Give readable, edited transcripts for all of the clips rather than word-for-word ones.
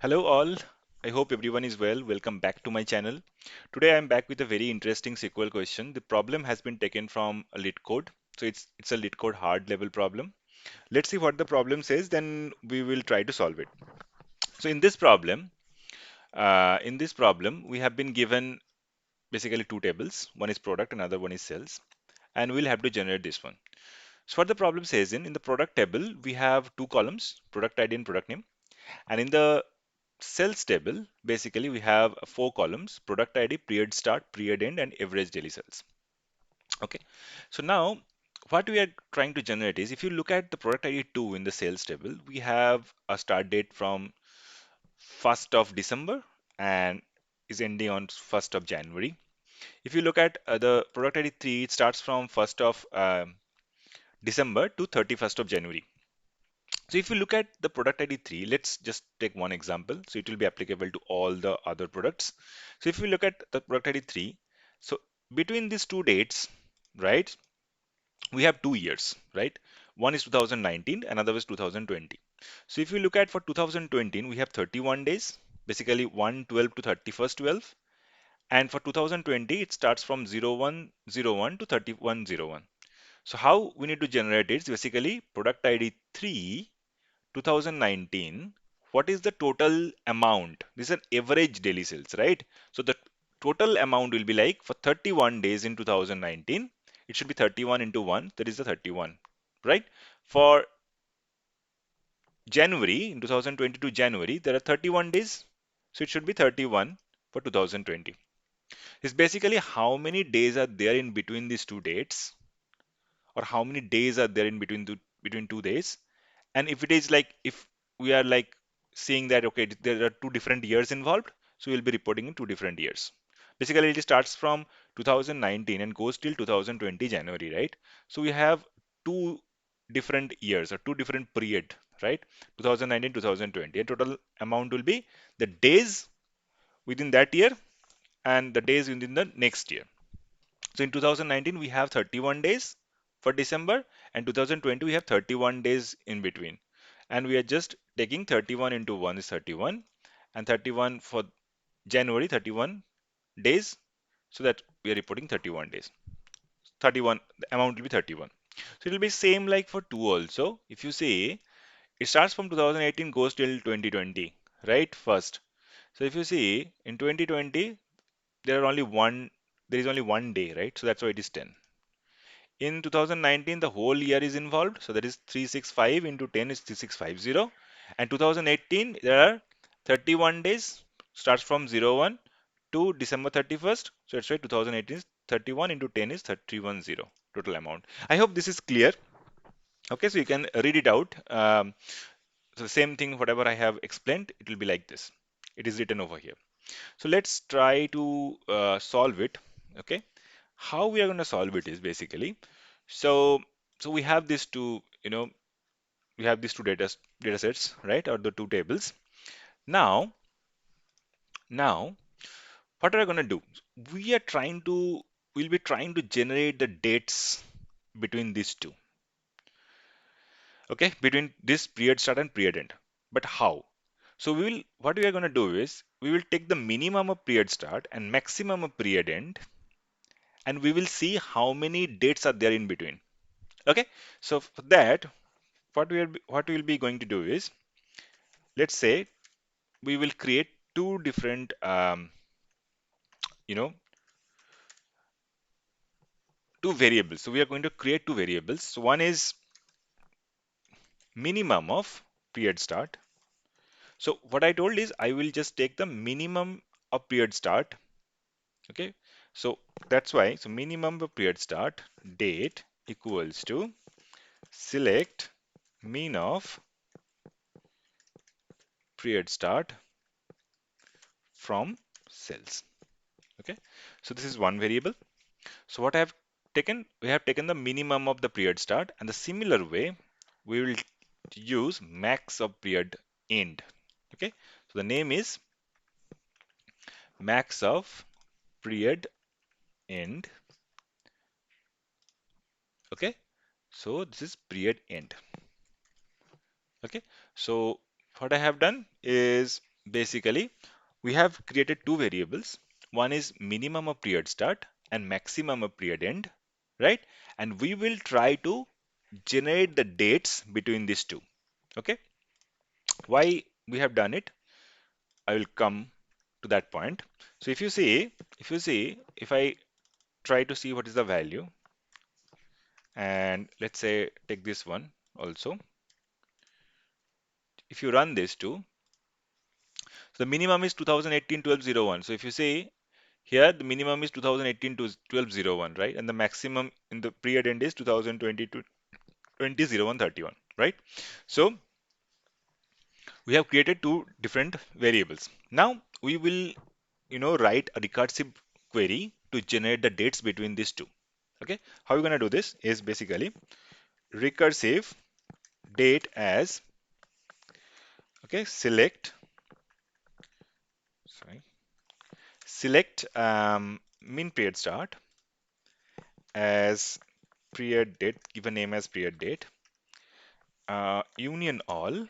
Hello all. I hope everyone is well. Welcome back to my channel. Today I am back with a very interesting SQL question. The problem has been taken from a Leetcode. So it's a Leetcode hard level problem. Let's see what the problem says, then we will try to solve it. So in this problem, we have been given basically two tables. One is product, another one is sales, and we'll have to generate this one. So what the problem says in the product table, we have two columns, product ID and product name. And in the sales table, basically we have four columns: product ID, period start, period end, and average daily sales. Okay, so now what we are trying to generate is, if you look at the product ID 2 in the sales table, we have a start date from 1st of December and is ending on 1st of January. If you look at the product ID 3, it starts from 1st of December to 31st of January. So if you look at the product ID 3, let's just take one example. So it will be applicable to all the other products. So if we look at the product ID 3, so between these two dates, right, we have 2 years, right? One is 2019, another is 2020. So if you look at for 2020, we have 31 days, basically 1/12 to 31st 12. And for 2020, it starts from 01/01 to 31/01. So how we need to generate it is basically product ID 3 2019, what is the total amount? This is an average daily sales, right? So the total amount will be like for 31 days in 2019, it should be 31 into 1, that is the 31, right? For January, in 2022 January, there are 31 days, so it should be 31 for 2020. It's basically how many days are there in between these two dates, or how many days are there in between two days. And if it is like, if we are like seeing that, okay, there are two different years involved, so we'll be reporting in two different years. Basically, it starts from 2019 and goes till 2020 January, right? So we have two different years or two different period, right? 2019, 2020. And total amount will be the days within that year and the days within the next year. So in 2019, we have 31 days for December, and 2020, we have 31 days in between. And we are just taking 31 into 1 is 31, and 31 for January, 31 days, so that we are reporting 31 days. 31, the amount will be 31. So it will be same like for 2 also. If you say it starts from 2018, goes till 2020, right? First. So if you see in 2020, there is only one day, right? So that's why it is 10. In 2019, the whole year is involved. So that is 365 into 10 is 3650. And 2018, there are 31 days, starts from 01 to December 31st. So that's why 2018 is 31 into 10 is 310 total amount. I hope this is clear. Okay, so you can read it out. So the same thing, whatever I have explained, it will be like this. It is written over here. So let's try to solve it. Okay, how we are going to solve it is basically, so we have these two, we have these two data sets, right, or the two tables. Now what are we going to do? We are trying to we'll be trying to generate the dates between these two, okay, between this period start and period end. But how? So what we are going to do is, we will take the minimum of period start and maximum of period end, and we will see how many dates are there in between. Okay, so for that, what we will be going to do is, let's say we will create two different you know two variables. So we are going to create two variables. So one is minimum of period start. So what I told is, I will just take the minimum of period start. Okay, so that's why, so minimum of period start date equals to select mean of period start from cells. Okay, so this is one variable. So what I have taken, we have taken the minimum of the period start, and the similar way we will use max of period end. Okay, so the name is max of period end. Okay, so this is period end. Okay, so what I have done is, basically we have created two variables. One is minimum of period start and maximum of period end, right? And we will try to generate the dates between these two. Okay, why we have done it, I will come to that point. So if I try to see what is the value, and let's say take this one also, if you run this too, so the minimum is 2018 1201. So if you say here the minimum is 2018 to 1201, right? And the maximum in the period end is 2022 200131, right? So we have created two different variables. Now we will, write a recursive query to generate the dates between these two. Okay, how we're going to do this is basically recursive date as, okay, sorry, select min period start as period date, give a name as period date, union all,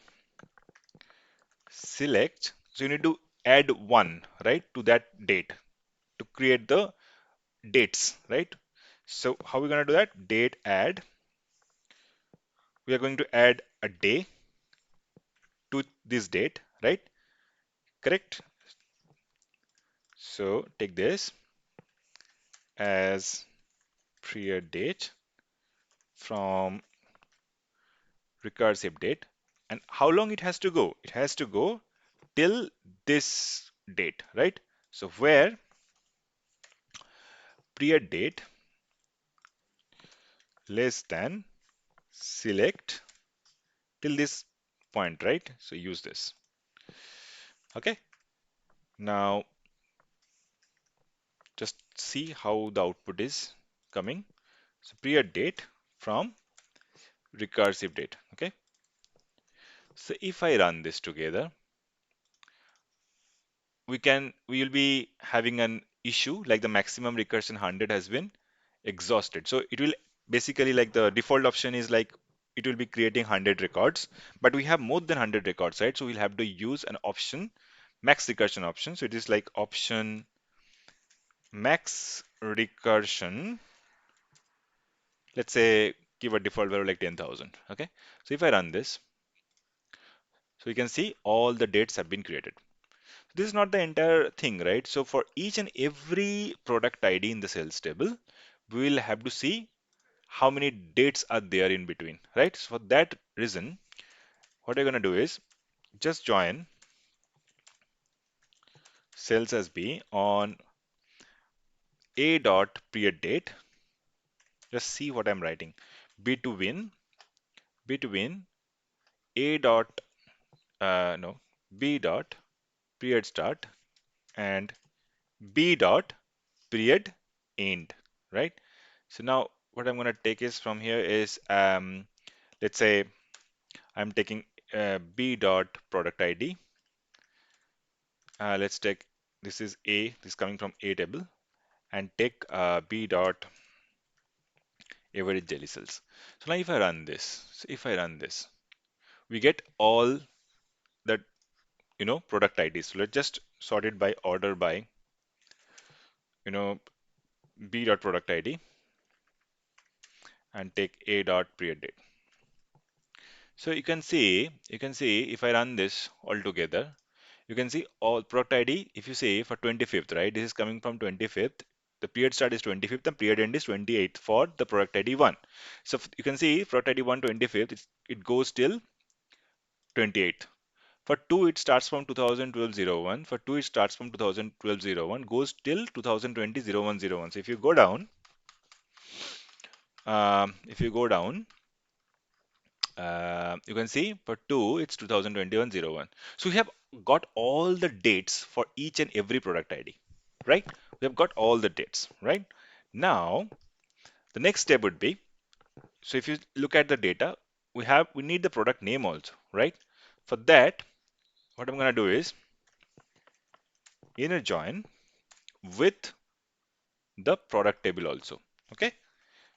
select. So you need to add one, right, to that date to create the dates, right? So how are we going to do that? Date add. We are going to add a day to this date, right? Correct. So take this as period date from recursive date. And how long it has to go? It has to go till this date, right? So where period date less than select till this point, right? So use this. Okay. Now just see how the output is coming. So period date from recursive date. Okay. So if I run this together, we will be having an issue like the maximum recursion 100 has been exhausted. So it will basically, like, the default option is like it will be creating 100 records, but we have more than 100 records, right? So we'll have to use an option, max recursion option. So it is like option max recursion. Let's say give a default value like 10,000. Okay. So if I run this, so you can see all the dates have been created. This is not the entire thing, right? So for each and every product ID in the sales table, we will have to see how many dates are there in between, right? So for that reason, what you're going to do is just join sales as B on A dot period date. Just see what I'm writing. B to win, B to win, A dot, no, B dot period start and B dot period end, right? So now what I'm going to take is from here is, let's say I'm taking B dot product ID. Let's take, this is A, this is coming from A table, and take B dot average jelly cells. So now if I run this, we get all the, product IDs. So let's just sort it by order by, you know, B dot product ID and take A dot period date. So you can see if I run this all together, you can see all product ID. If you say for 25th, right, this is coming from 25th. The period start is 25th and period end is 28th for the product ID 1. So you can see product ID 1 25th, it goes till 28th. For 2, it starts from 2012-01. For 2, it starts from 2012-01, goes till 2020-01-01. So if you go down, you can see for 2 it's 2021-01. So we have got all the dates for each and every product ID, right? We have got all the dates, right? Now the next step would be, so if you look at the data, we need the product name also, right? For that, what I'm going to do is inner join with the product table also. Okay,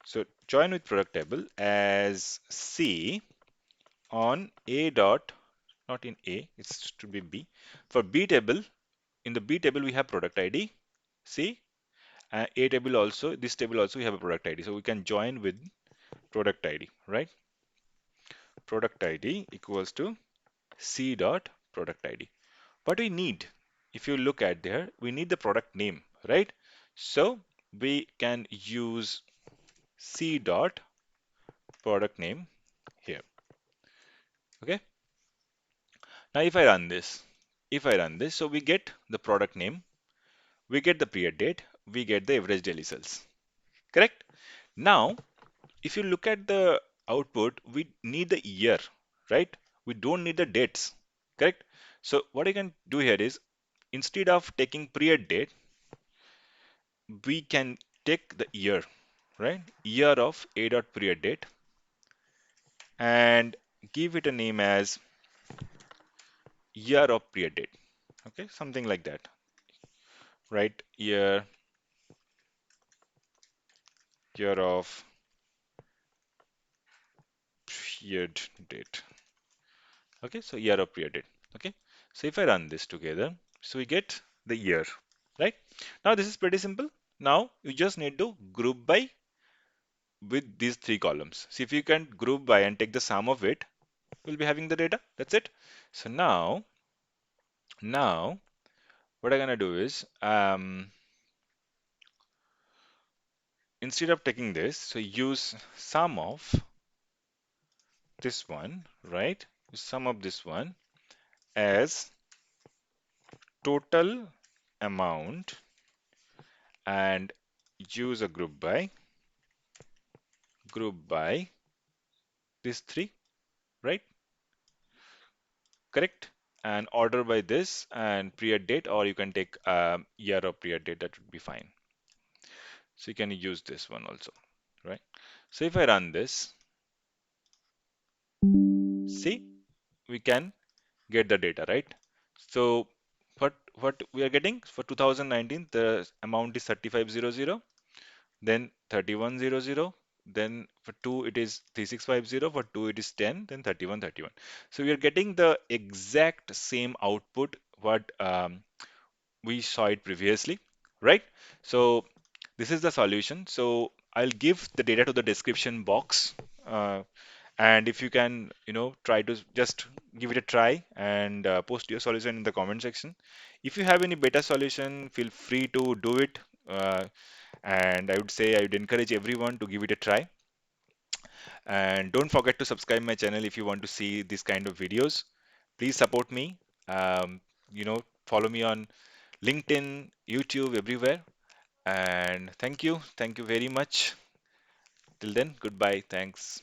so join with product table as C on A dot not in A, it's to be B. For B table, in the B table we have product ID. See, A table also, this table also we have a product ID. So we can join with product ID, right? Product ID equals to C dot product ID. What we need, if you look at there, we need the product name, right? So we can use C dot product name here. Okay. Now if I run this, so we get the product name, we get the period date, we get the average daily sales. Correct? Now, if you look at the output, we need the year, right? We don't need the dates. Correct? So what I can do here is instead of taking period date, we can take the year, right? Year of A dot period date and give it a name as year of period date. Okay, something like that, right? Year of period date. Okay, so year of period date. Okay, so if I run this together, so we get the year, right? Now this is pretty simple. Now you just need to group by with these three columns. See if you can group by and take the sum of it, we'll be having the data. That's it. So now what I'm gonna do is instead of taking this, so use sum of this one, right? Sum of this one as total amount and use a group by these three, right? Correct? And order by this and period date, or you can take year of period date, that would be fine. So you can use this one also, right? So if I run this, see, we can get the data, right? So what we are getting for 2019, the amount is 3500, then 3100, then for 2 it is 3650, for 2 it is 10, then 3131. So we are getting the exact same output what we saw it previously, right? So this is the solution. So I'll give the data to the description box, and if you can, try to just give it a try and post your solution in the comment section. If you have any better solution, feel free to do it. And I would say I would encourage everyone to give it a try. And don't forget to subscribe my channel if you want to see this kind of videos. Please support me. Follow me on LinkedIn, YouTube, everywhere. And thank you. Thank you very much. Till then, goodbye. Thanks.